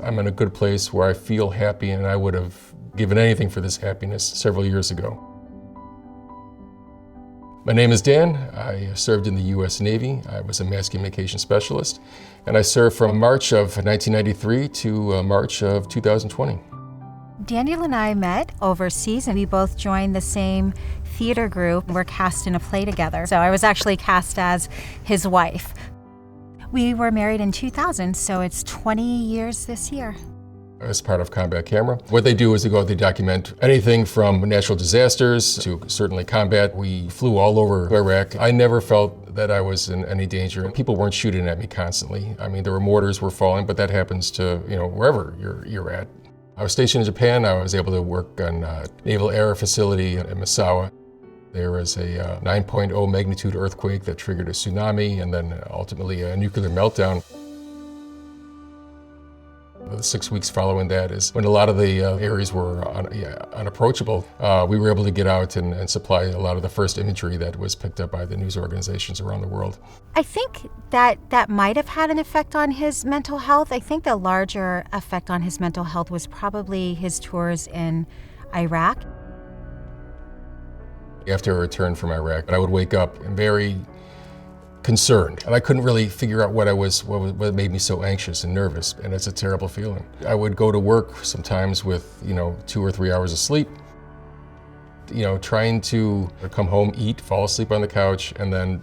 I'm in a good place where I feel happy, and I would have given anything for this happiness several years ago. My name is Dan. I served in the U.S. Navy. I was a mass communication specialist, and I served from March of 1993 to March of 2020. Daniel and I met overseas, and we both joined the same theater group. We're cast in a play together. So I was actually cast as his wife. We were married in 2000, so it's 20 years this year. As part of Combat Camera. What they do is they document anything from natural disasters to certainly combat. We flew all over Iraq. I never felt that I was in any danger. People weren't shooting at me constantly. I mean, there were mortars were falling, but that happens to, wherever you're at. I was stationed in Japan. I was able to work on a naval air facility in Misawa. There was a 9.0 magnitude earthquake that triggered a tsunami and then ultimately a nuclear meltdown. The 6 weeks following that is when a lot of the areas were unapproachable. We were able to get out and supply a lot of the first imagery that was picked up by the news organizations around the world. I think that might have had an effect on his mental health. I think the larger effect on his mental health was probably his tours in Iraq. After I returned from Iraq, I would wake up and very concerned, and I couldn't really figure out what made me so anxious and nervous, and it's a terrible feeling. I would go to work sometimes with 2 or 3 hours of sleep, trying to come home, eat, fall asleep on the couch, and then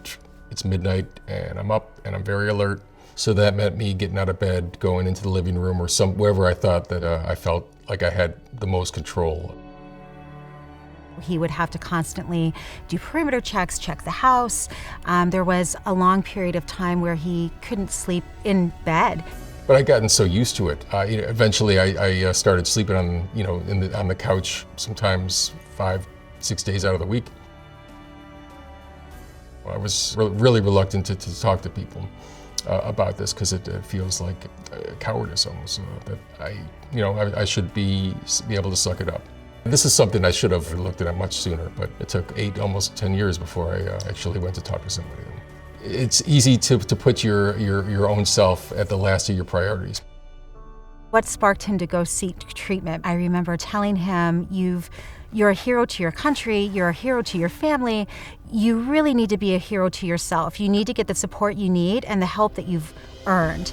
it's midnight and I'm up and I'm very alert. So that meant me getting out of bed, going into the living room or wherever I thought that I felt like I had the most control. He would have to constantly do perimeter checks, check the house. There was a long period of time where he couldn't sleep in bed. But I'd gotten so used to it. Eventually, I started sleeping on the couch sometimes 5-6 days out of the week. I was really reluctant to talk to people about this because it feels like cowardice almost. That I should be able to suck it up. This is something I should have looked at much sooner, but it took almost 10 years before I actually went to talk to somebody. It's easy to put your own self at the last of your priorities. What sparked him to go seek treatment? I remember telling him, you're a hero to your country, you're a hero to your family, you really need to be a hero to yourself. You need to get the support you need and the help that you've earned.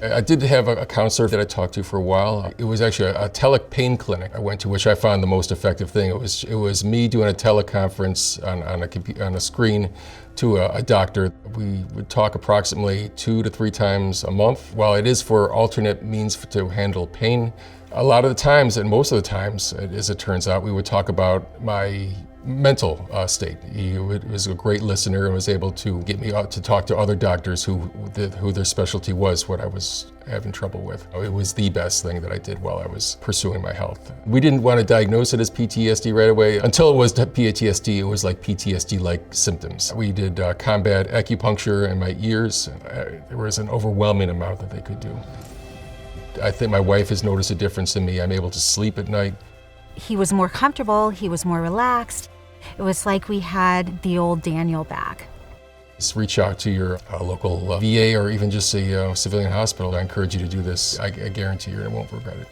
I did have a counselor that I talked to for a while. It was actually a pain clinic I went to, which I found the most effective thing. It was me doing a teleconference on a screen to a doctor. We would talk approximately 2 to 3 times a month. While it is for alternate means to handle pain, a lot of the times, and most of the times, as it turns out, we would talk about my mental state. He was a great listener and was able to get me out to talk to other doctors who their specialty was what I was having trouble with. It was the best thing that I did while I was pursuing my health. We didn't want to diagnose it as PTSD right away. Until it was PTSD, it was like PTSD-like symptoms. We did combat acupuncture in my ears. There was an overwhelming amount that they could do. I think my wife has noticed a difference in me. I'm able to sleep at night. He was more comfortable, he was more relaxed. It was like we had the old Daniel back. Just reach out to your local VA or even just a civilian hospital. I encourage you to do this. I guarantee you won't regret it.